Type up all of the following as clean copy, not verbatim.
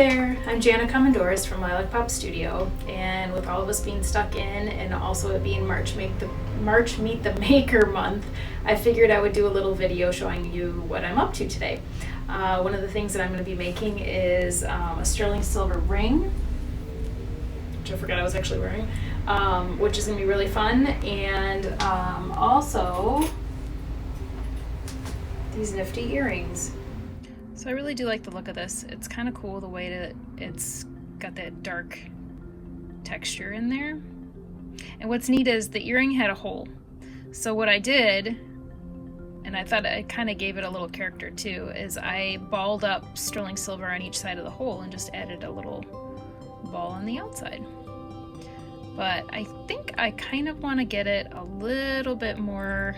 there, I'm Janna Coumoundouros from Lilacpop Studio, and with all of us being stuck in and also it being March Meet the Maker month, I figured I would do a little video showing you what I'm up to today. One of the things that I'm going to be making is a sterling silver ring, which I forgot I was actually wearing, which is going to be really fun, and also these nifty earrings. So I really do like the look of this. It's kind of cool the way that it's got that dark texture in there. And what's neat is the earring had a hole. So what I did, and I thought I kind of gave it a little character too, is I balled up sterling silver on each side of the hole and just added a little ball on the outside. But I think I kind of want to get it a little bit more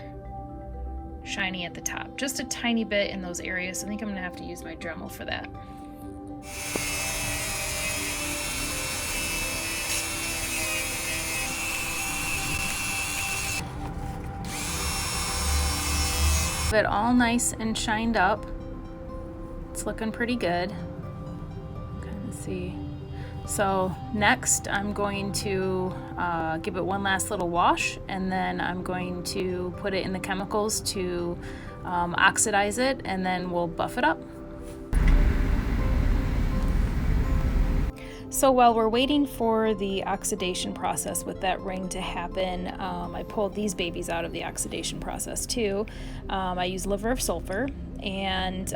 shiny at the top, just a tiny bit in those areas. I think I'm gonna have to use my Dremel for that. It all nice and shined up. It's looking pretty good. Kind of see. So next I'm going to give it one last little wash, and then I'm going to put it in the chemicals to oxidize it, and then we'll buff it up. So while we're waiting for the oxidation process with that ring to happen, I pulled these babies out of the oxidation process too. I use liver of sulfur, and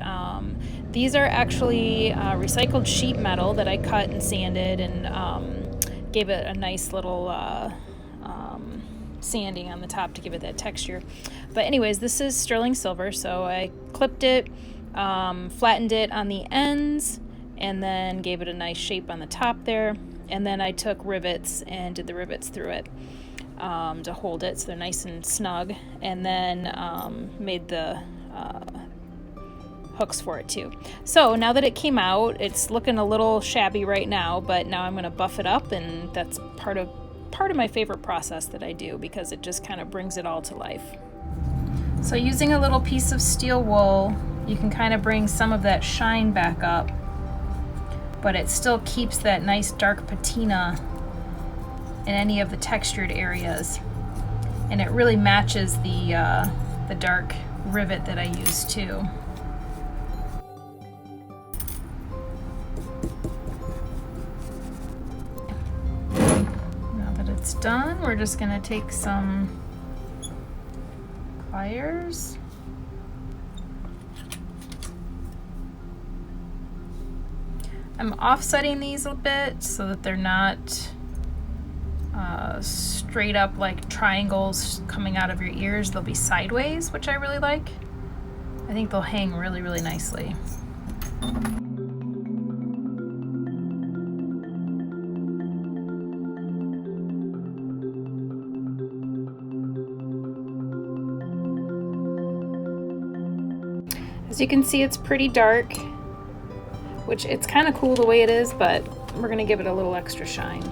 these are actually recycled sheet metal that I cut and sanded and gave it a nice little sanding on the top to give it that texture. But anyways, this is sterling silver, so I clipped it, flattened it on the ends, and then gave it a nice shape on the top there. And then I took rivets and did the rivets through it to hold it so they're nice and snug, and then made the hooks for it too. So now that it came out, it's looking a little shabby right now, but now I'm going to buff it up, and that's part of my favorite process that I do, because it just kind of brings it all to life. So using a little piece of steel wool, you can kind of bring some of that shine back up, but it still keeps that nice dark patina in any of the textured areas, and it really matches the dark rivet that I use too. Now that it's done, we're just going to take some pliers. I'm offsetting these a bit so that they're not straight up like triangles coming out of your ears. They'll be sideways, which I really like. I think they'll hang really, really nicely. As you can see, it's pretty dark, which it's kind of cool the way it is, but we're gonna give it a little extra shine.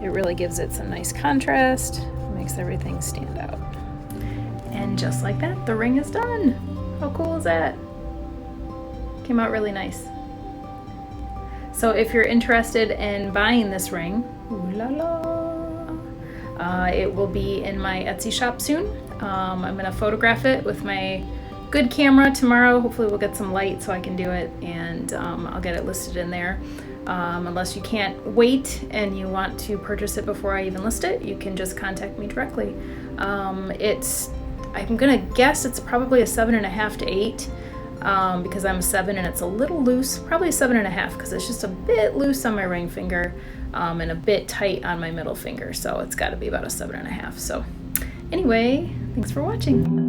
It really gives it some nice contrast, makes everything stand out. And just like that, the ring is done. How cool is that? Came out really nice. So if you're interested in buying this ring, ooh la la, it will be in my Etsy shop soon. I'm gonna photograph it with my good camera tomorrow. Hopefully we'll get some light so I can do it, and I'll get it listed in there. Unless you can't wait and you want to purchase it before I even list it, you can just contact me directly. I'm gonna guess it's probably a 7.5 to 8, because I'm a 7 and it's a little loose. Probably a 7.5 because it's just a bit loose on my ring finger, and a bit tight on my middle finger. So it's got to be about a 7.5. So anyway, thanks for watching.